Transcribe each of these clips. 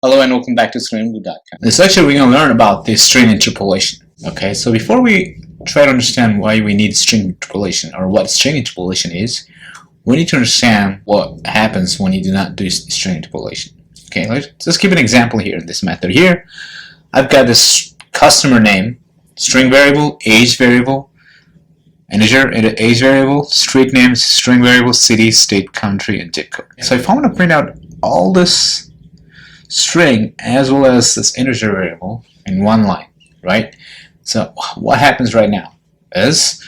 Hello and welcome back to StringBlue.com. In this lecture, we're going to learn about the string interpolation. Okay, so before we try to understand why we need string interpolation or what string interpolation is, we need to understand what happens when you do not do string interpolation. Okay, let's give an example here in this method. Here, I've got this customer name, string variable, age variable, integer age variable, street name, string variable, city, state, country, and zip code. So if I want to print out all this string as well as this integer variable in one line, right? So what happens right now is,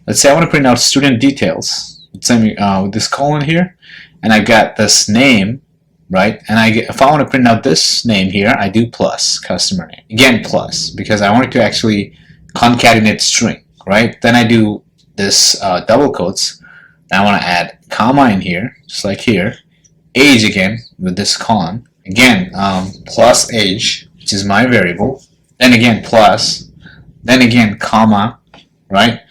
let's say I want to print out student details with this colon here, and I got this name, right? And if I want to print out this name here, I do plus customer name, again plus, because I want it to actually concatenate string, right? Then I do this double quotes, and I want to add comma in here, just like here, age again with this colon. Again, plus age, which is my variable, then again plus, then again comma, right?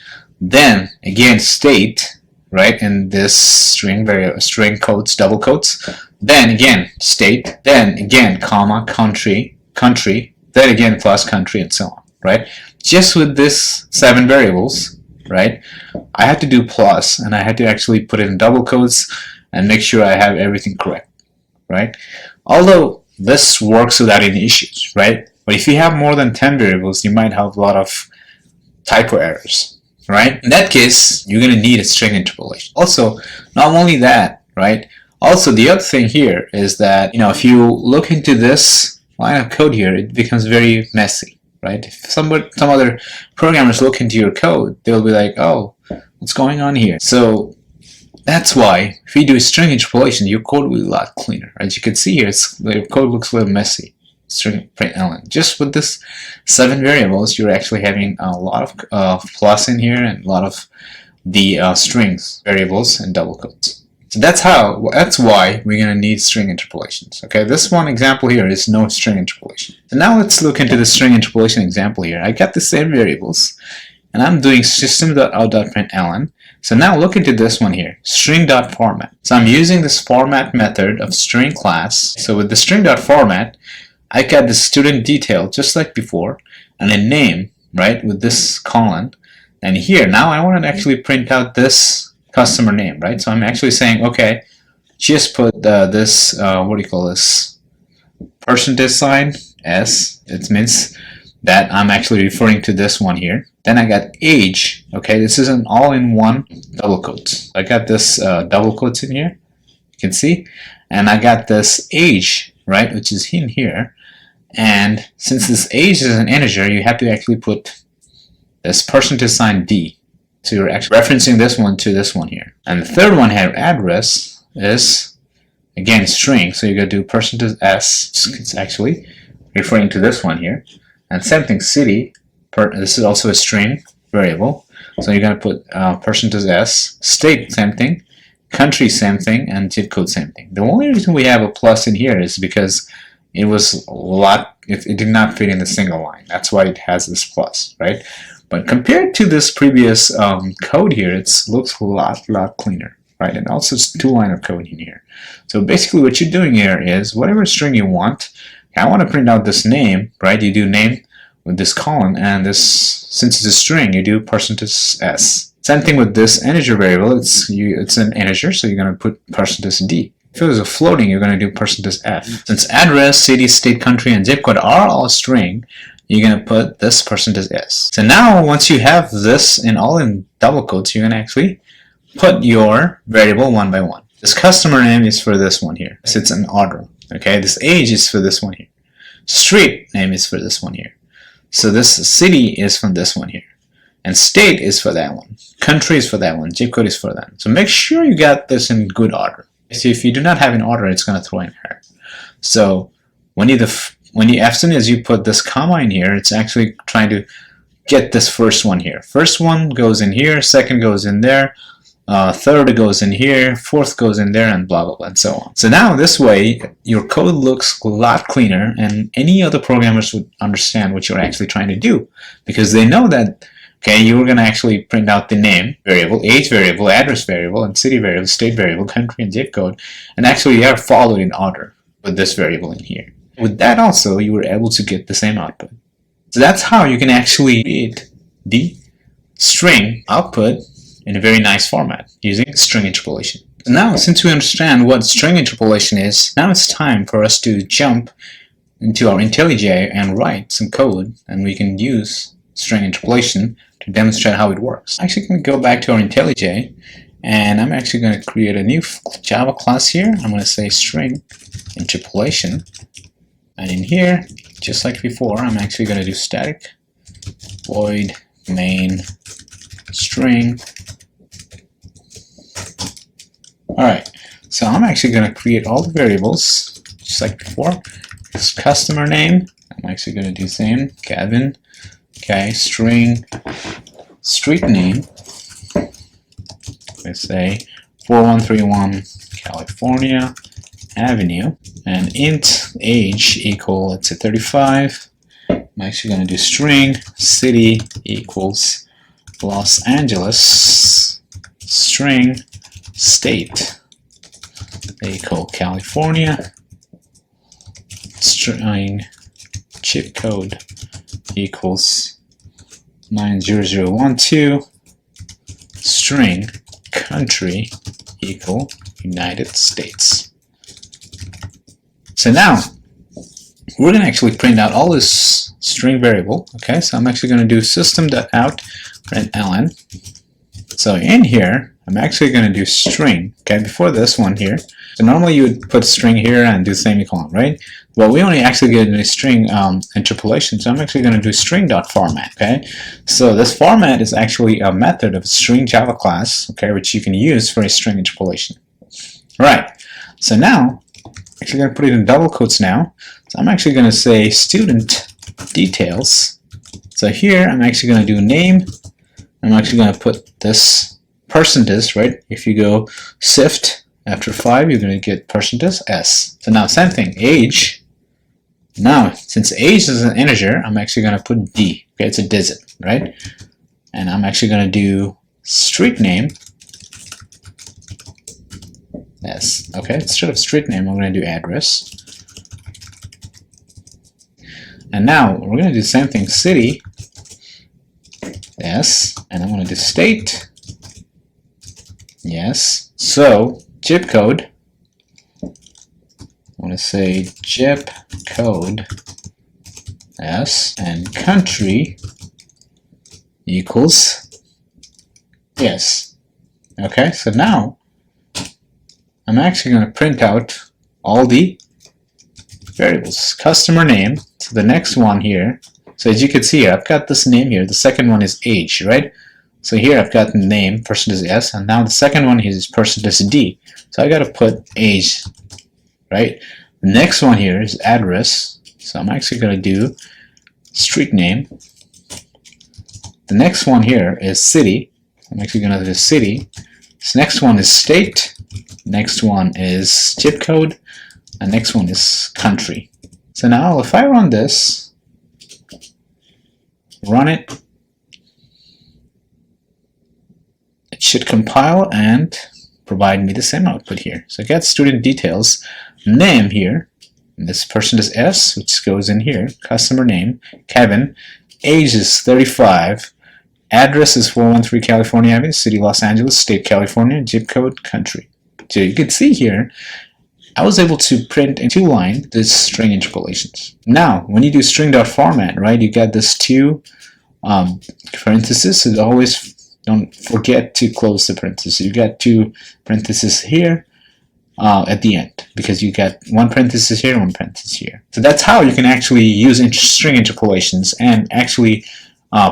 Then again state, right? In this string quotes, double quotes. Then again state, then again comma, country, then again plus country, and so on, right? Just with this 7 variables, right? I had to do plus, and I had to actually put it in double quotes and make sure I have everything correct, right? Although this works without any issues, right? But if you have more than 10 variables, you might have a lot of typo errors, right? In that case, you're going to need a string interpolation. Also, not only that, right? Also, the other thing here is that, if you look into this line of code here, it becomes very messy, right? If some other programmers look into your code, they'll be like, oh, what's going on here? So that's why if you do string interpolation, your code will be a lot cleaner. As you can see here, the code looks a little messy. String println. Just with this 7 variables, you're actually having a lot of plus in here and a lot of the strings, variables, and double quotes. So that's why we're going to need string interpolations. Okay, this one example here is no string interpolation. So now let's look into the string interpolation example here. I got the same variables, and I'm doing system.out.println. So now look into this one here, string.format. So I'm using this format method of string class. So with the string.format, I got the student detail just like before, and a name, right, with this colon. And here, now I want to actually print out this customer name, right? So I'm actually saying, okay, just put this, what do you call this, percentage sign, S. It means that I'm actually referring to this one here. Then I got age. Okay, this is an all-in-one double quotes. I got this double quotes in here, you can see, and I got this age, right, which is in here. And since this age is an integer, you have to actually put this percentage sign D. So you're actually referencing this one to this one here. And the third one here, address, is again string. So you're going to do percentage S. It's actually referring to this one here. And same thing, city. This is also a string variable. So you're going to put percentage S. State, same thing. Country, same thing. And zip code, same thing. The only reason we have a plus in here is because it was it did not fit in the single line. That's why it has this plus, right? But compared to this previous code here, it looks a lot cleaner, right? And also it's 2 line of code in here. So basically what you're doing here is whatever string you want, I want to print out this name, right? You do name with this colon, and this, since it's a string, you do percentage S. Same thing with this integer variable. It's an integer, so you're going to put percentage D. If it was a floating, you're going to do percentage F. Since address, city, state, country, and zip code are all string, you're going to put this percentage S. So now, once you have this all in double quotes, you're going to actually put your variable one by one. This customer name is for this one here. So it's an order. Okay, this age is for this one here. Street name is for this one here. So this city is from this one here. And state is for that one. Country is for that one. Zip code is for that. So make sure you got this in good order. So if you do not have an order, it's going to throw an error. So as soon as you put this comma in here, it's actually trying to get this first one here. First one goes in here, second goes in there, third goes in here, fourth goes in there, and blah blah blah, and so on. So now this way, your code looks a lot cleaner, and any other programmers would understand what you're actually trying to do, because they know that Okay, you're going to actually print out the name variable, age variable, address variable, and city variable, state variable, country, and zip code. And actually, you have followed in order with this variable in here. With that also, you were able to get the same output. So that's how you can actually create the string output in a very nice format using string interpolation. Now, since we understand what string interpolation is, now it's time for us to jump into our IntelliJ and write some code, and we can use string interpolation to demonstrate how it works. I'm actually going to go back to our IntelliJ, and I'm actually going to create a new Java class here. I'm going to say string interpolation, and in here, just like before, I'm actually going to do static void main string. Alright, so I'm actually going to create all the variables just like before. This customer name, I'm actually going to do the same, Kevin. Okay, string street name, let's say 4131 California Avenue, and int age equal, let's say 35. I'm actually going to do string city equals Los Angeles, string state equal California, string chip code equals 90012, string country equal United States. So now we're going to actually print out all this string variable. Okay, so I'm actually going to do system.out println. So in here, I'm actually going to do string. Okay, before this one here. So normally you would put string here and do semicolon, right? Well, we only actually get a string interpolation, so I'm actually going to do string.format. Okay, so this format is actually a method of a string Java class, okay, which you can use for a string interpolation. All right. So now, actually going to put it in double quotes now. So I'm actually going to say student details. So here I'm actually going to do name. I'm actually going to put this percentage, right? If you go sift after 5, you're going to get percentage s. So now same thing, age. Now, since age is an integer, I'm actually going to put d. Okay, it's a digit, right? And I'm actually going to do street name. Yes, okay, instead of street name, I'm going to do address. And now we're going to do the same thing, city. Yes, and I'm going to do state. Yes, so zip code. I'm going to say zip code. Yes, and country equals yes. Okay, so now I'm actually going to print out all the variables. Customer name, so the next one here, so as you can see, I've got this name here, the second one is age, right? So here I've got the name, percentage S, and now the second one is percentage D. So I got to put age, right? The next one here is address, so I'm actually going to do street name. The next one here is city, I'm actually going to do city. This next one is state, next one is zip code, and next one is country. So now if I run this, run it, it should compile and provide me the same output here. So I got student details, name here, and this person is S, which goes in here, customer name, Kevin, age is 35, address is 413 California Avenue, city Los Angeles, state California, zip code, country. So you can see here, I was able to print in 2-line this string interpolations. Now, when you do string.format, right, you got this 2 parentheses, so always don't forget to close the parentheses. You got 2 parentheses here at the end, because you got 1 parenthesis here, 1 parenthesis here. So that's how you can actually use string interpolations and actually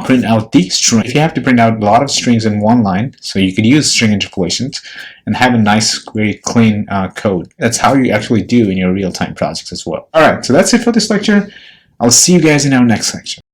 print out the string. If you have to print out a lot of strings in one line, so you could use string interpolations and have a nice, very clean code. That's how you actually do in your real-time projects as well. Alright, so that's it for this lecture. I'll see you guys in our next lecture.